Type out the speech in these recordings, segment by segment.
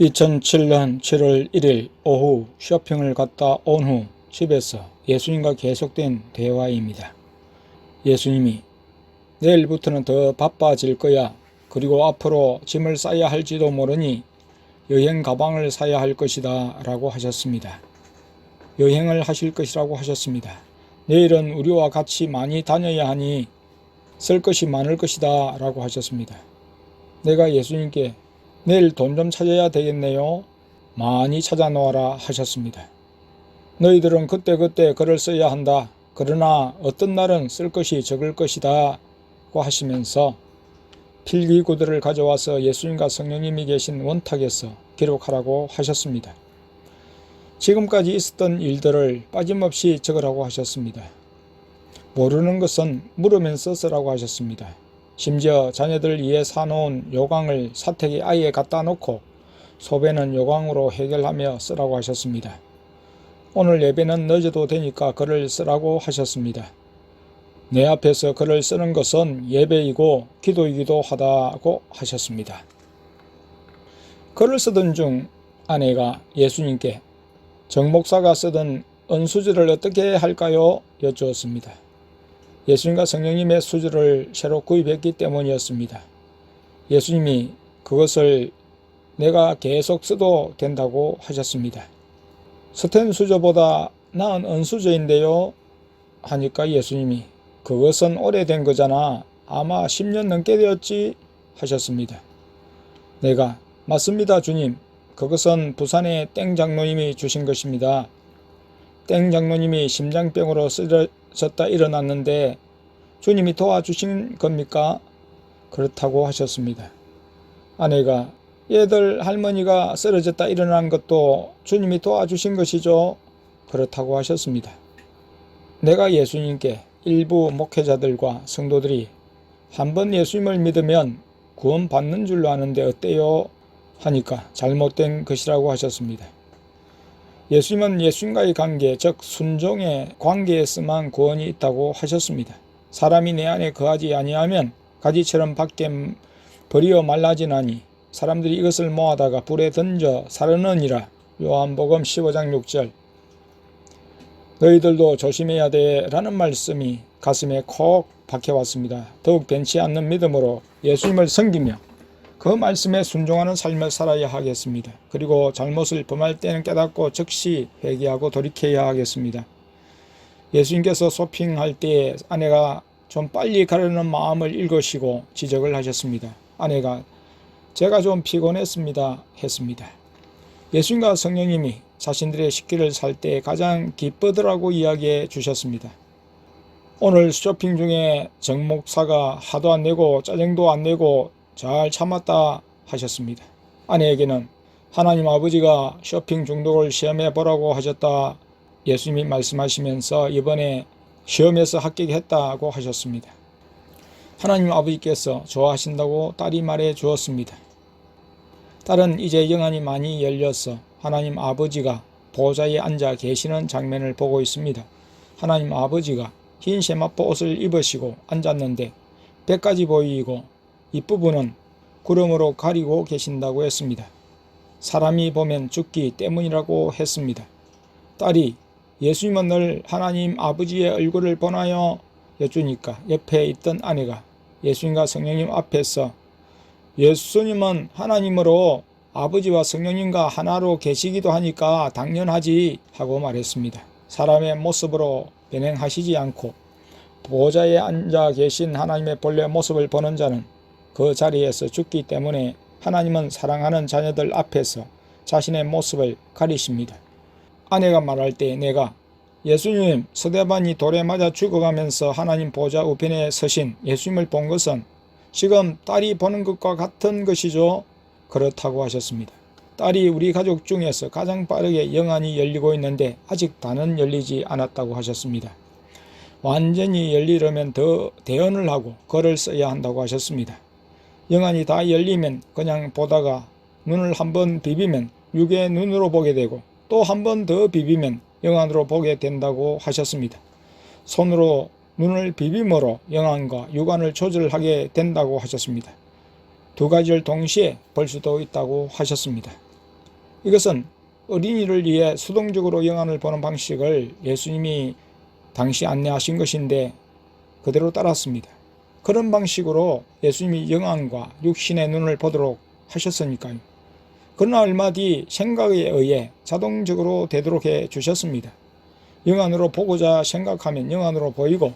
2007년 7월 1일 오후 쇼핑을 갔다 온 후 집에서 예수님과 계속된 대화입니다. 예수님이 내일부터는 더 바빠질 거야. 그리고 앞으로 짐을 싸야 할지도 모르니 여행 가방을 사야 할 것이다 라고 하셨습니다. 여행을 하실 것이라고 하셨습니다. 내일은 우리와 같이 많이 다녀야 하니 쓸 것이 많을 것이다 라고 하셨습니다. 내가 예수님께 내일 돈 좀 찾아야 되겠네요. 많이 찾아놓아라 하셨습니다. 너희들은 그때그때 글을 써야 한다. 그러나 어떤 날은 쓸 것이 적을 것이다 고 하시면서 필기구들을 가져와서 예수님과 성령님이 계신 원탁에서 기록하라고 하셨습니다. 지금까지 있었던 일들을 빠짐없이 적으라고 하셨습니다. 모르는 것은 물으면서 쓰라고 하셨습니다. 심지어 자녀들 위해 사놓은 요강을 사택에 아예 갖다 놓고 소배는 요강으로 해결하며 쓰라고 하셨습니다. 오늘 예배는 늦어도 되니까 글을 쓰라고 하셨습니다. 내 앞에서 글을 쓰는 것은 예배이고 기도이기도 하다고 하셨습니다. 글을 쓰던 중 아내가 예수님께 정 목사가 쓰던 은수저를 어떻게 할까요? 여쭈었습니다. 예수님과 성령님의 수저를 새로 구입했기 때문이었습니다. 예수님이 그것을 내가 계속 써도 된다고 하셨습니다. 스텐 수저보다 나은 은수저인데요 하니까 예수님이 그것은 오래된 거잖아. 아마 10년 넘게 되었지 하셨습니다. 내가 맞습니다 주님. 그것은 부산의 땡 장로님이 주신 것입니다. 땡 장로님이 심장병으로 쓰러졌다 일어났는데 주님이 도와주신 겁니까? 그렇다고 하셨습니다. 아내가 얘들 할머니가 쓰러졌다 일어난 것도 주님이 도와주신 것이죠? 그렇다고 하셨습니다. 내가 예수님께 일부 목회자들과 성도들이 한번 예수님을 믿으면 구원 받는 줄로 아는데 어때요? 하니까 잘못된 것이라고 하셨습니다. 예수님은 예수님과의 관계, 즉 순종의 관계에서만 구원이 있다고 하셨습니다. 사람이 내 안에 거하지 아니하면 가지처럼 밖에 버리어 말라지나니 사람들이 이것을 모아다가 불에 던져 사르느니라. 요한복음 15장 6절. 너희들도 조심해야 돼 라는 말씀이 가슴에 콕 박혀왔습니다. 더욱 변치 않는 믿음으로 예수님을 섬기며 그 말씀에 순종하는 삶을 살아야 하겠습니다. 그리고 잘못을 범할 때는 깨닫고 즉시 회개하고 돌이켜야 하겠습니다. 예수님께서 쇼핑할 때 아내가 좀 빨리 가려는 마음을 읽으시고 지적을 하셨습니다. 아내가 제가 좀 피곤했습니다 했습니다. 예수님과 성령님이 자신들의 식기를 살 때 가장 기쁘더라고 이야기해 주셨습니다. 오늘 쇼핑 중에 정 목사가 하도 안 내고 짜증도 안 내고 잘 참았다 하셨습니다. 아내에게는 하나님 아버지가 쇼핑 중독을 시험해 보라고 하셨다 예수님이 말씀하시면서 이번에 시험에서 합격했다고 하셨습니다. 하나님 아버지께서 좋아하신다고 딸이 말해 주었습니다. 딸은 이제 영안이 많이 열려서 하나님 아버지가 보좌에 앉아 계시는 장면을 보고 있습니다. 하나님 아버지가 흰 세마포 옷을 입으시고 앉았는데 배까지 보이고 윗부분은 구름으로 가리고 계신다고 했습니다. 사람이 보면 죽기 때문이라고 했습니다. 딸이 예수님은 늘 하나님 아버지의 얼굴을 보나요? 여쭈니까 옆에 있던 아내가 예수님과 성령님 앞에서 예수님은 하나님으로 아버지와 성령님과 하나로 계시기도 하니까 당연하지 하고 말했습니다. 사람의 모습으로 변행하시지 않고 보좌에 앉아 계신 하나님의 본래 모습을 보는 자는 그 자리에서 죽기 때문에 하나님은 사랑하는 자녀들 앞에서 자신의 모습을 가리십니다. 아내가 말할 때 내가 예수님 스데반이 돌에 맞아 죽어가면서 하나님 보좌 우편에 서신 예수님을 본 것은 지금 딸이 보는 것과 같은 것이죠? 그렇다고 하셨습니다. 딸이 우리 가족 중에서 가장 빠르게 영안이 열리고 있는데 아직 다는 열리지 않았다고 하셨습니다. 완전히 열리려면 더 대언을 하고 글을 써야 한다고 하셨습니다. 영안이 다 열리면 그냥 보다가 눈을 한번 비비면 육의 눈으로 보게 되고 또 한 번 더 비비면 영안으로 보게 된다고 하셨습니다. 손으로 눈을 비빔으로 영안과 육안을 조절하게 된다고 하셨습니다. 두 가지를 동시에 볼 수도 있다고 하셨습니다. 이것은 어린이를 위해 수동적으로 영안을 보는 방식을 예수님이 당시 안내하신 것인데 그대로 따랐습니다. 그런 방식으로 예수님이 영안과 육신의 눈을 보도록 하셨으니까요. 그러나 얼마 뒤 생각에 의해 자동적으로 되도록 해 주셨습니다. 영안으로 보고자 생각하면 영안으로 보이고,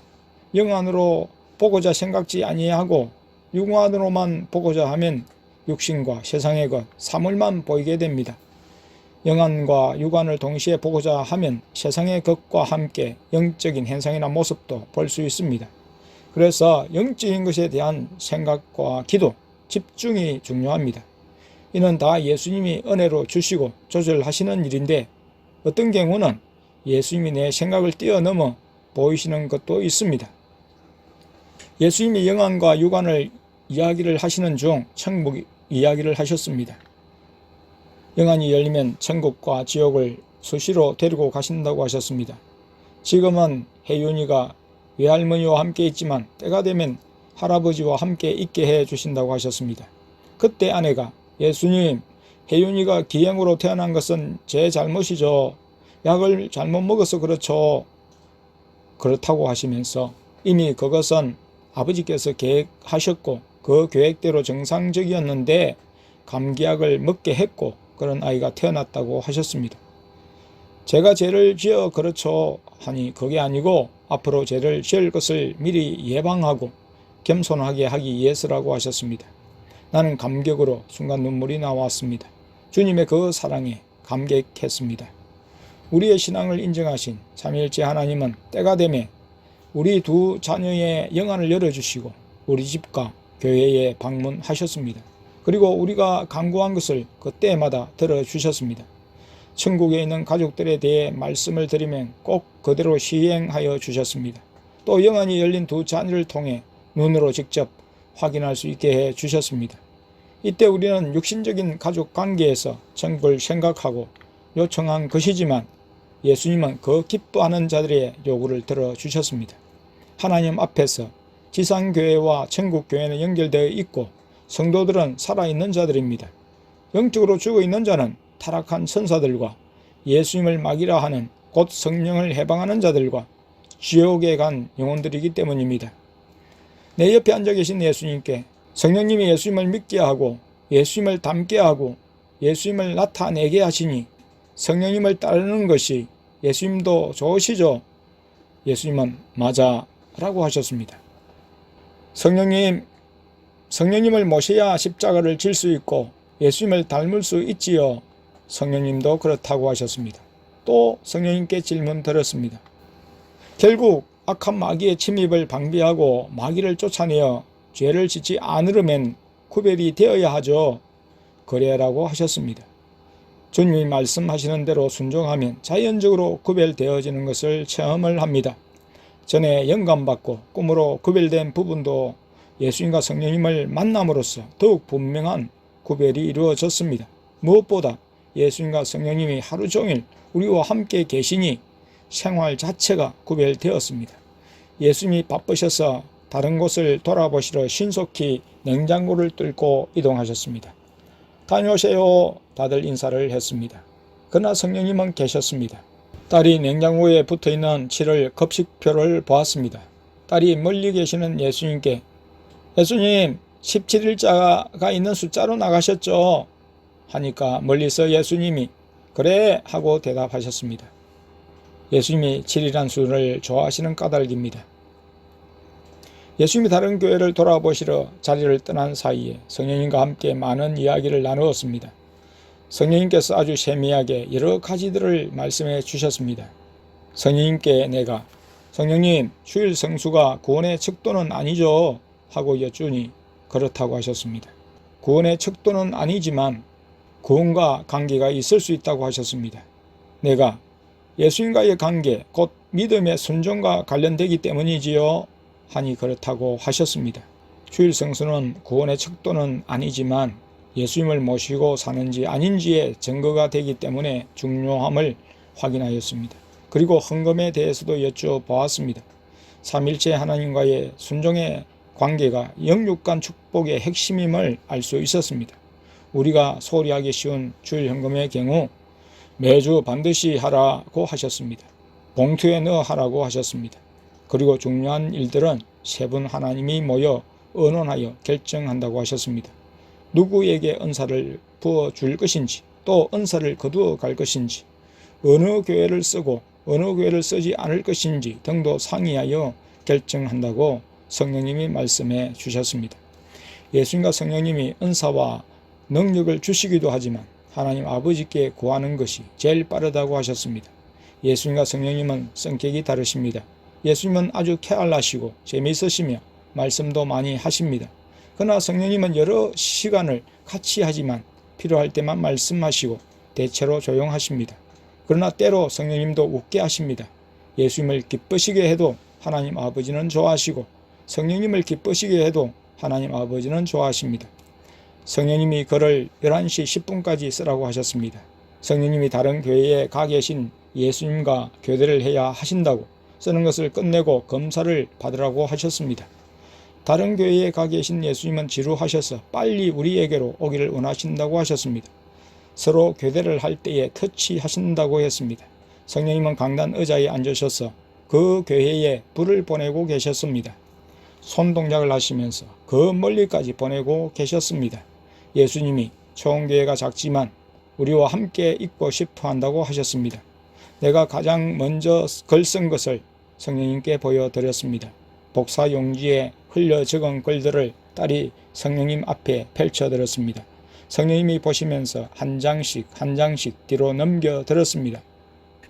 영안으로 보고자 생각지 아니하고 육안으로만 보고자 하면 육신과 세상의 것, 사물만 보이게 됩니다. 영안과 육안을 동시에 보고자 하면 세상의 것과 함께 영적인 현상이나 모습도 볼 수 있습니다. 그래서 영적인 것에 대한 생각과 기도, 집중이 중요합니다. 이는 다 예수님이 은혜로 주시고 조절하시는 일인데, 어떤 경우는 예수님이 내 생각을 뛰어넘어 보이시는 것도 있습니다. 예수님이 영안과 육안을 이야기를 하시는 중 천국 이야기를 하셨습니다. 영안이 열리면 천국과 지옥을 수시로 데리고 가신다고 하셨습니다. 지금은 혜윤이가 외할머니와 함께 있지만 때가 되면 할아버지와 함께 있게 해 주신다고 하셨습니다. 그때 아내가 예수님, 혜윤이가 기형으로 태어난 것은 제 잘못이죠. 약을 잘못 먹어서 그렇죠. 그렇다고 하시면서 이미 그것은 아버지께서 계획하셨고 그 계획대로 정상적이었는데 감기약을 먹게 했고 그런 아이가 태어났다고 하셨습니다. 제가 죄를 지어 그렇죠 하니 그게 아니고 앞으로 죄를 지을 것을 미리 예방하고 겸손하게 하기 위해서라고 하셨습니다. 나는 감격으로 순간 눈물이 나왔습니다. 주님의 그 사랑에 감격했습니다. 우리의 신앙을 인정하신 삼위일체 하나님은 때가 되매 우리 두 자녀의 영안을 열어주시고 우리 집과 교회에 방문하셨습니다. 그리고 우리가 간구한 것을 그때마다 들어주셨습니다. 천국에 있는 가족들에 대해 말씀을 드리면 꼭 그대로 시행하여 주셨습니다. 또 영안이 열린 두 자녀를 통해 눈으로 직접 확인할 수 있게 해 주셨습니다. 이때 우리는 육신적인 가족 관계에서 천국을 생각하고 요청한 것이지만 예수님은 그 기뻐하는 자들의 요구를 들어주셨습니다. 하나님 앞에서 지상교회와 천국교회는 연결되어 있고 성도들은 살아있는 자들입니다. 영적으로 죽어있는 자는 타락한 천사들과 예수님을 막이라 하는 곧 성령을 해방하는 자들과 지옥에 간 영혼들이기 때문입니다. 내 옆에 앉아 계신 예수님께 성령님이 예수님을 믿게 하고 예수님을 닮게 하고 예수님을 나타내게 하시니 성령님을 따르는 것이 예수님도 좋으시죠? 예수님은 맞아 라고 하셨습니다. 성령님을 모셔야 십자가를 질 수 있고 예수님을 닮을 수 있지요. 성령님도 그렇다고 하셨습니다. 또 성령님께 질문 드렸습니다. 결국 악한 마귀의 침입을 방비하고 마귀를 쫓아내어 죄를 짓지 않으려면 구별이 되어야 하죠. 그래라고 하셨습니다. 주님이 말씀하시는 대로 순종하면 자연적으로 구별되어지는 것을 체험을 합니다. 전에 영감받고 꿈으로 구별된 부분도 예수님과 성령님을 만남으로써 더욱 분명한 구별이 이루어졌습니다. 무엇보다 예수님과 성령님이 하루 종일 우리와 함께 계시니 생활 자체가 구별되었습니다. 예수님이 바쁘셔서 다른 곳을 돌아보시러 신속히 냉장고를 뚫고 이동하셨습니다. 다녀오세요. 다들 인사를 했습니다. 그러나 성령님은 계셨습니다. 딸이 냉장고에 붙어있는 7월 급식표를 보았습니다. 딸이 멀리 계시는 예수님께 예수님 17일자가 있는 숫자로 나가셨죠? 하니까 멀리서 예수님이 그래 하고 대답하셨습니다. 예수님이 7이란 수를 좋아하시는 까닭입니다. 예수님이 다른 교회를 돌아보시러 자리를 떠난 사이에 성령님과 함께 많은 이야기를 나누었습니다. 성령님께서 아주 세미하게 여러 가지들을 말씀해 주셨습니다. 성령님께 내가 성령님 주일 성수가 구원의 척도는 아니죠? 하고 여쭈니 그렇다고 하셨습니다. 구원의 척도는 아니지만 구원과 관계가 있을 수 있다고 하셨습니다. 내가 예수님과의 관계 곧 믿음의 순종과 관련되기 때문이지요? 하니 그렇다고 하셨습니다. 주일 성수는 구원의 척도는 아니지만 예수님을 모시고 사는지 아닌지의 증거가 되기 때문에 중요함을 확인하였습니다. 그리고 헌금에 대해서도 여쭤보았습니다. 삼일체 하나님과의 순종의 관계가 영육간 축복의 핵심임을 알 수 있었습니다. 우리가 소홀히 하기 쉬운 주일 헌금의 경우 매주 반드시 하라고 하셨습니다. 봉투에 넣어 하라고 하셨습니다. 그리고 중요한 일들은 세 분 하나님이 모여 의논하여 결정한다고 하셨습니다. 누구에게 은사를 부어줄 것인지, 또 은사를 거두어 갈 것인지, 어느 교회를 쓰고 어느 교회를 쓰지 않을 것인지 등도 상의하여 결정한다고 성령님이 말씀해 주셨습니다. 예수님과 성령님이 은사와 능력을 주시기도 하지만 하나님 아버지께 구하는 것이 제일 빠르다고 하셨습니다. 예수님과 성령님은 성격이 다르십니다. 예수님은 아주 쾌활하시고 재미있으시며 말씀도 많이 하십니다. 그러나 성령님은 여러 시간을 같이 하지만 필요할 때만 말씀하시고 대체로 조용하십니다. 그러나 때로 성령님도 웃게 하십니다. 예수님을 기쁘시게 해도 하나님 아버지는 좋아하시고 성령님을 기쁘시게 해도 하나님 아버지는 좋아하십니다. 성령님이 글을 11시 10분까지 쓰라고 하셨습니다. 성령님이 다른 교회에 가 계신 예수님과 교대를 해야 하신다고 쓰는 것을 끝내고 검사를 받으라고 하셨습니다. 다른 교회에 가 계신 예수님은 지루하셔서 빨리 우리에게로 오기를 원하신다고 하셨습니다. 서로 교대를 할 때에 터치하신다고 했습니다. 성령님은 강단 의자에 앉으셔서 그 교회에 불을 보내고 계셨습니다. 손동작을 하시면서 그 멀리까지 보내고 계셨습니다. 예수님이 총교회가 작지만 우리와 함께 있고 싶어 한다고 하셨습니다. 내가 가장 먼저 글 쓴 것을 성령님께 보여드렸습니다. 복사 용지에 흘려 적은 글들을 딸이 성령님 앞에 펼쳐드렸습니다. 성령님이 보시면서 한 장씩 한 장씩 뒤로 넘겨드렸습니다.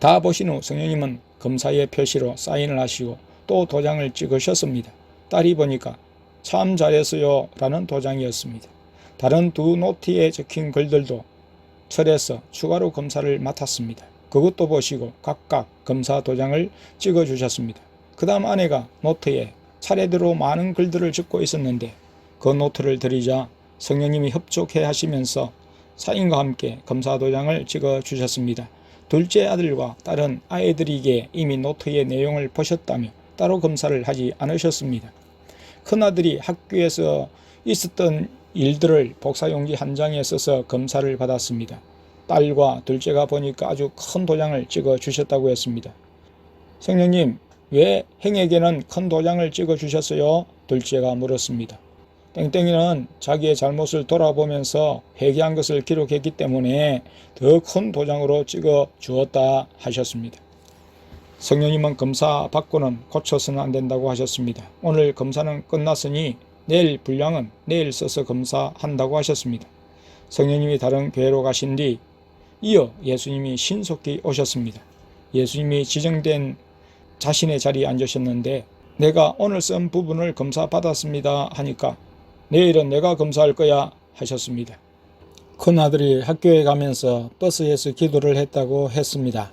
다 보신 후 성령님은 검사의 표시로 사인을 하시고 또 도장을 찍으셨습니다. 딸이 보니까 참 잘했어요 라는 도장이었습니다. 다른 두 노트에 적힌 글들도 철에서 추가로 검사를 맡았습니다. 그것도 보시고 각각 검사 도장을 찍어주셨습니다. 그 다음 아내가 노트에 차례대로 많은 글들을 적고 있었는데 그 노트를 드리자 성령님이 협조해 하시면서 사인과 함께 검사 도장을 찍어주셨습니다. 둘째 아들과 딸은 아이들에게 이미 노트의 내용을 보셨다며 따로 검사를 하지 않으셨습니다. 큰아들이 학교에서 있었던 일들을 복사용지 한 장에 써서 검사를 받았습니다. 딸과 둘째가 보니까 아주 큰 도장을 찍어 주셨다고 했습니다. 성령님, 왜 행에게는 큰 도장을 찍어 주셨어요? 둘째가 물었습니다. 땡땡이는 자기의 잘못을 돌아보면서 회개한 것을 기록했기 때문에 더 큰 도장으로 찍어 주었다 하셨습니다. 성령님은 검사 받고는 고쳐서는 안 된다고 하셨습니다. 오늘 검사는 끝났으니 내일 분량은 내일 써서 검사한다고 하셨습니다. 성령님이 다른 교회로 가신 뒤 이어 예수님이 신속히 오셨습니다. 예수님이 지정된 자신의 자리에 앉으셨는데 내가 오늘 쓴 부분을 검사 받았습니다 하니까 내일은 내가 검사할 거야 하셨습니다. 큰아들이 학교에 가면서 버스에서 기도를 했다고 했습니다.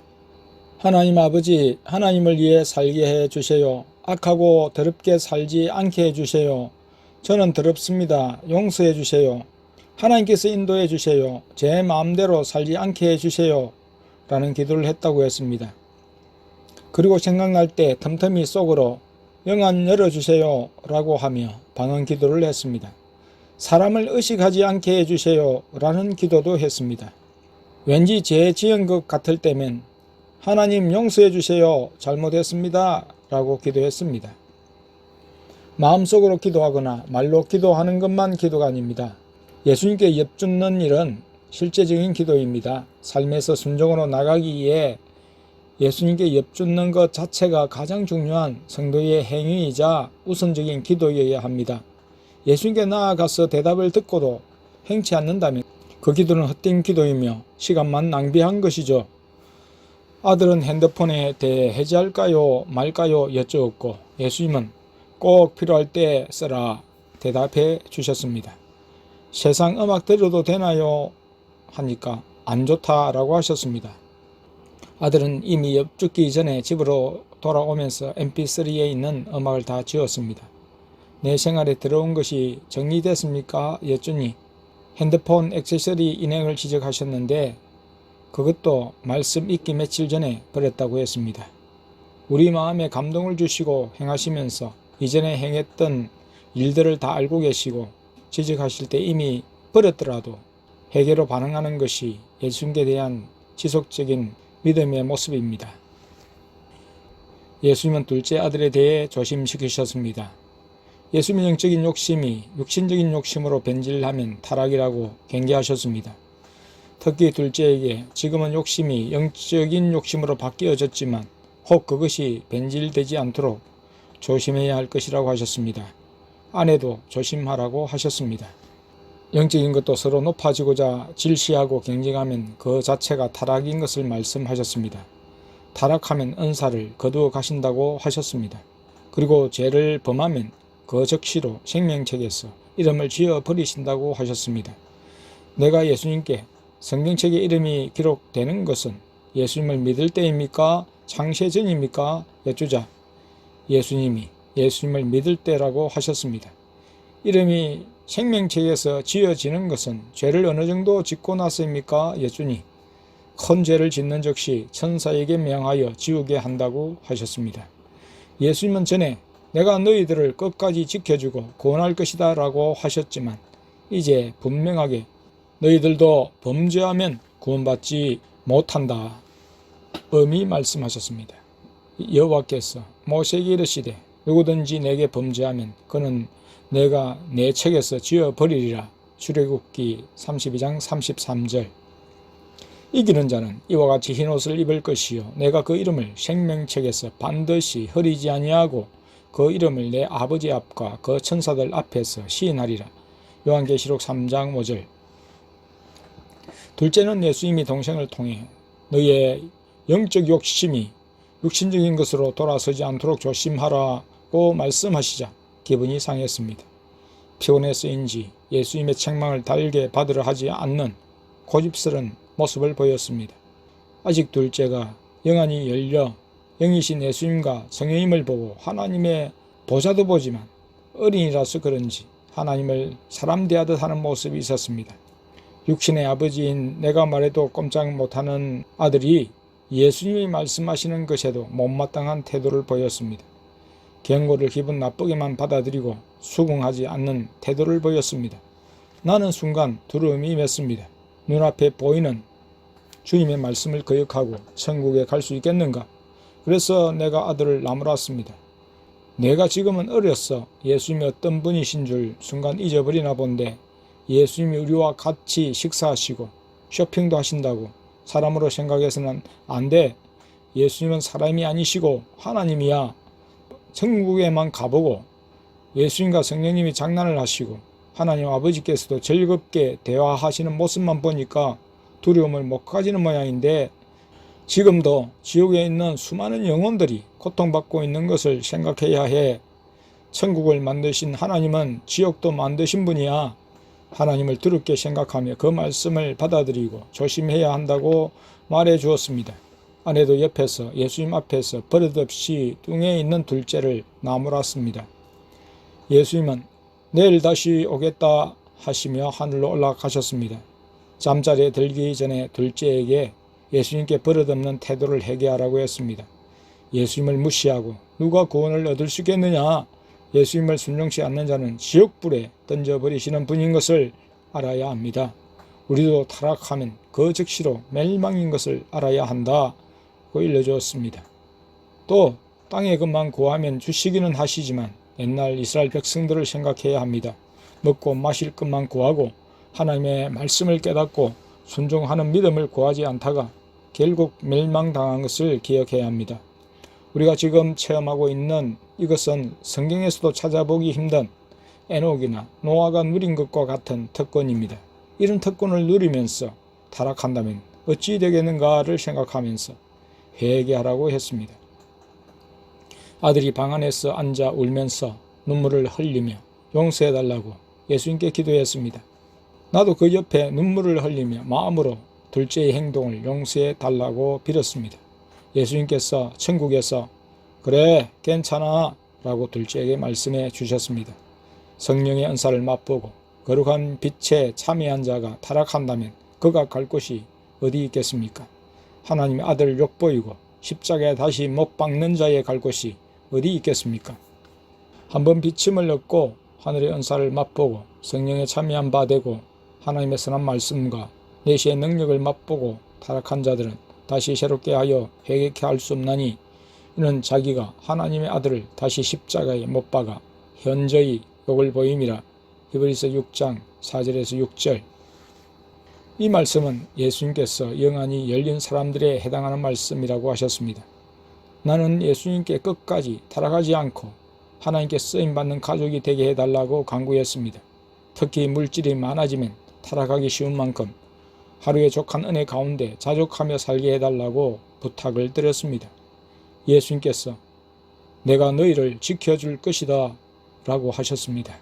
하나님 아버지, 하나님을 위해 살게 해 주세요. 악하고 더럽게 살지 않게 해 주세요. 저는 더럽습니다. 용서해 주세요. 하나님께서 인도해 주세요. 제 마음대로 살지 않게 해 주세요. 라는 기도를 했다고 했습니다. 그리고 생각날 때 틈틈이 속으로 영안 열어주세요 라고 하며 방언 기도를 했습니다. 사람을 의식하지 않게 해주세요 라는 기도도 했습니다. 왠지 죄 지은 것 같을 때면 하나님 용서해 주세요. 잘못했습니다. 라고 기도했습니다. 마음속으로 기도하거나 말로 기도하는 것만 기도가 아닙니다. 예수님께 엽죽는 일은 실제적인 기도입니다. 삶에서 순종으로 나가기 위해 예수님께 엽죽는 것 자체가 가장 중요한 성도의 행위이자 우선적인 기도여야 합니다. 예수님께 나아가서 대답을 듣고도 행치 않는다면 그 기도는 헛된 기도이며 시간만 낭비한 것이죠. 아들은 핸드폰에 대해 해지할까요 말까요 여쭈었고 예수님은 꼭 필요할 때 쓰라 대답해 주셨습니다. 세상 음악 들어도 되나요? 하니까 안 좋다라고 하셨습니다. 아들은 이미 엽죽기 전에 집으로 돌아오면서 mp3에 있는 음악을 다 지웠습니다. 내 생활에 들어온 것이 정리됐습니까? 여쭈니 핸드폰 액세서리 인행을 지적하셨는데 그것도 말씀 읽기 며칠 전에 버렸다고 했습니다. 우리 마음에 감동을 주시고 행하시면서 이전에 행했던 일들을 다 알고 계시고 지적하실 때 이미 버렸더라도 회개로 반응하는 것이 예수님께 대한 지속적인 믿음의 모습입니다. 예수님은 둘째 아들에 대해 조심시키셨습니다. 예수님의 영적인 욕심이 육신적인 욕심으로 변질하면 타락이라고 경계하셨습니다. 특히 둘째에게 지금은 욕심이 영적인 욕심으로 바뀌어졌지만 혹 그것이 변질되지 않도록 조심해야 할 것이라고 하셨습니다. 아내도 조심하라고 하셨습니다. 영적인 것도 서로 높아지고자 질시하고 경쟁하면 그 자체가 타락인 것을 말씀하셨습니다. 타락하면 은사를 거두어 가신다고 하셨습니다. 그리고 죄를 범하면 그 적시로 생명책에서 이름을 지어 버리신다고 하셨습니다. 내가 예수님께 성경책에 이름이 기록되는 것은 예수님을 믿을 때입니까? 창세 전입니까? 여쭈자 예수님이 예수님을 믿을 때라고 하셨습니다. 이름이 생명책에서 지어지는 것은 죄를 어느 정도 짓고 나서입니까? 여쭈니 큰 죄를 짓는 즉시 천사에게 명하여 지우게 한다고 하셨습니다. 예수님은 전에 내가 너희들을 끝까지 지켜주고 구원할 것이다 라고 하셨지만 이제 분명하게 너희들도 범죄하면 구원받지 못한다 엄히 말씀하셨습니다. 여호와께서 모세에게 이르시되 누구든지 내게 범죄하면 그는 내가 내 책에서 지어버리리라. 출애굽기 32장 33절. 이기는 자는 이와 같이 흰옷을 입을 것이요 내가 그 이름을 생명책에서 반드시 흐리지 아니하고 그 이름을 내 아버지 앞과 그 천사들 앞에서 시인하리라. 요한계시록 3장 5절. 둘째는 예수님이 동생을 통해 너의 영적 욕심이 육신적인 것으로 돌아서지 않도록 조심하라고 말씀하시자 기분이 상했습니다. 피곤해서인지 예수님의 책망을 달게 받으려 하지 않는 고집스런 모습을 보였습니다. 아직 둘째가 영안이 열려 영이신 예수님과 성령님을 보고 하나님의 보좌도 보지만 어린이라서 그런지 하나님을 사람 대하듯 하는 모습이 있었습니다. 육신의 아버지인 내가 말해도 꼼짝 못하는 아들이 예수님이 말씀하시는 것에도 못마땅한 태도를 보였습니다. 경고를 기분 나쁘게만 받아들이고 수긍하지 않는 태도를 보였습니다. 나는 순간 두려움이 맺습니다. 눈앞에 보이는 주님의 말씀을 거역하고 천국에 갈 수 있겠는가? 그래서 내가 아들을 나무랐습니다. 내가 지금은 어려서 예수님이 어떤 분이신 줄 순간 잊어버리나 본데 예수님이 우리와 같이 식사하시고 쇼핑도 하신다고 사람으로 생각해서는 안 돼. 예수님은 사람이 아니시고 하나님이야. 천국에만 가보고 예수님과 성령님이 장난을 하시고 하나님 아버지께서도 즐겁게 대화하시는 모습만 보니까 두려움을 못 가지는 모양인데 지금도 지옥에 있는 수많은 영혼들이 고통받고 있는 것을 생각해야 해. 천국을 만드신 하나님은 지옥도 만드신 분이야. 하나님을 두렵게 생각하며 그 말씀을 받아들이고 조심해야 한다고 말해 주었습니다. 아내도 옆에서 예수님 앞에서 버릇없이 뚱에 있는 둘째를 나무랐습니다. 예수님은 내일 다시 오겠다 하시며 하늘로 올라가셨습니다. 잠자리에 들기 전에 둘째에게 예수님께 버릇없는 태도를 회개하라고 했습니다. 예수님을 무시하고 누가 구원을 얻을 수 있겠느냐? 예수님을 순종치 않는 자는 지옥불에 던져버리시는 분인 것을 알아야 합니다. 우리도 타락하면 그 즉시로 멸망인 것을 알아야 한다고 일러주었습니다. 또 땅의 것만 구하면 주시기는 하시지만 옛날 이스라엘 백성들을 생각해야 합니다. 먹고 마실 것만 구하고 하나님의 말씀을 깨닫고 순종하는 믿음을 구하지 않다가 결국 멸망당한 것을 기억해야 합니다. 우리가 지금 체험하고 있는 이것은 성경에서도 찾아보기 힘든 에녹이나 노아가 누린 것과 같은 특권입니다. 이런 특권을 누리면서 타락한다면 어찌 되겠는가를 생각하면서 회개하라고 했습니다. 아들이 방 안에서 앉아 울면서 눈물을 흘리며 용서해달라고 예수님께 기도했습니다. 나도 그 옆에 눈물을 흘리며 마음으로 둘째의 행동을 용서해달라고 빌었습니다. 예수님께서 천국에서 그래 괜찮아 라고 둘째에게 말씀해 주셨습니다. 성령의 은사를 맛보고 거룩한 빛에 참여한 자가 타락한다면 그가 갈 곳이 어디 있겠습니까? 하나님의 아들을 욕보이고 십자가에 다시 못 박는 자의 갈 곳이 어디 있겠습니까? 한번 비침을 얻고 하늘의 은사를 맛보고 성령에 참여한 바 되고 하나님의 선한 말씀과 내시의 능력을 맛보고 타락한 자들은 다시 새롭게 하여 회개케 할 수 없나니 이는 자기가 하나님의 아들을 다시 십자가에 못 박아 현저히 욕을 보임이라. 히브리서 6장 4절에서 6절. 이 말씀은 예수님께서 영안이 열린 사람들에 해당하는 말씀이라고 하셨습니다. 나는 예수님께 끝까지 타락하지 않고 하나님께 쓰임받는 가족이 되게 해달라고 간구했습니다. 특히 물질이 많아지면 타락하기 쉬운 만큼 하루의 족한 은혜 가운데 자족하며 살게 해달라고 부탁을 드렸습니다. 예수님께서 내가 너희를 지켜줄 것이다 라고 하셨습니다.